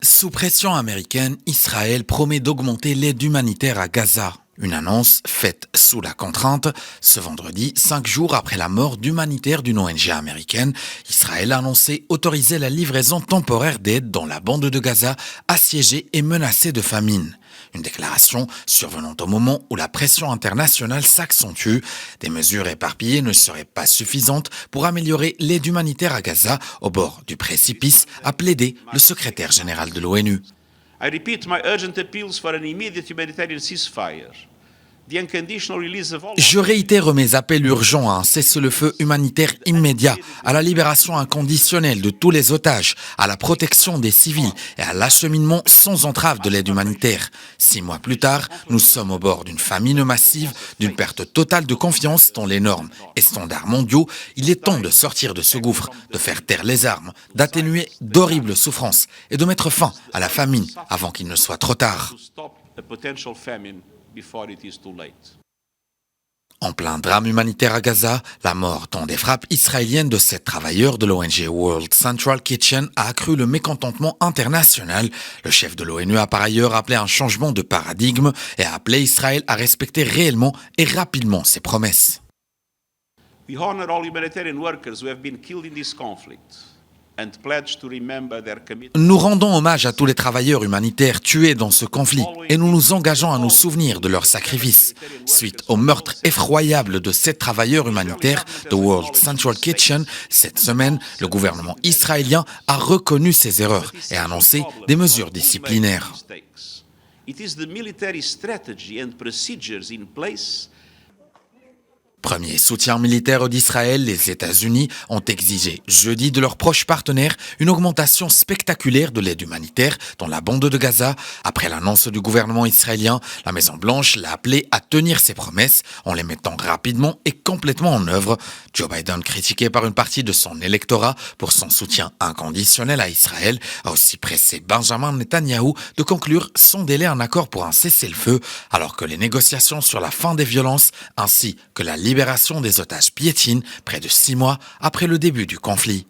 Sous pression américaine, Israël promet d'augmenter l'aide humanitaire à Gaza. Une annonce faite sous la contrainte. Ce vendredi, 5 jours après la mort d'humanitaires d'une ONG américaine, Israël a annoncé autoriser la livraison temporaire d'aide dans la bande de Gaza, assiégée et menacée de famine. Une déclaration survenant au moment où la pression internationale s'accentue. Des mesures éparpillées ne seraient pas suffisantes pour améliorer l'aide humanitaire à Gaza au bord du précipice, a plaidé le secrétaire général de l'ONU. I repeat my urgent appeals for an immediate humanitarian ceasefire. The unconditional release of all... Je réitère mes appels urgents à un cessez-le-feu humanitaire immédiat, à la libération inconditionnelle de tous les otages, à la protection des civils et à l'acheminement sans entrave de l'aide humanitaire. 6 mois plus tard, nous sommes au bord d'une famine massive, d'une perte totale de confiance dans les normes et standards mondiaux. Il est temps de sortir de ce gouffre, de faire taire les armes, d'atténuer d'horribles souffrances et de mettre fin à la famine avant qu'il ne soit trop tard. En plein drame humanitaire à Gaza, la mort dans des frappes israéliennes de 7 travailleurs de l'ONG World Central Kitchen a accru le mécontentement international. Le chef de l'ONU a par ailleurs appelé un changement de paradigme et a appelé Israël à respecter réellement et rapidement ses promesses. We honor all humanitarian workers who have been killed in this conflict and pledge to remember their commitment. Nous rendons hommage à tous les travailleurs humanitaires tués dans ce conflit et nous nous engageons à nous souvenir de leur sacrifice. Suite au meurtre effroyable de 7 travailleurs humanitaires de World Central Kitchen, cette semaine, le gouvernement israélien a reconnu ses erreurs et a annoncé des mesures disciplinaires. It is the military strategy and procedures in place. Premier soutien militaire d'Israël, les États-Unis ont exigé jeudi de leurs proches partenaires une augmentation spectaculaire de l'aide humanitaire dans la bande de Gaza. Après l'annonce du gouvernement israélien, la Maison-Blanche l'a appelé à tenir ses promesses en les mettant rapidement et complètement en œuvre. Joe Biden, critiqué par une partie de son électorat pour son soutien inconditionnel à Israël, a aussi pressé Benjamin Netanyahou de conclure sans délai un accord pour un cessez-le-feu, alors que les négociations sur la fin des violences ainsi que la libération des otages piétinent près de 6 mois après le début du conflit.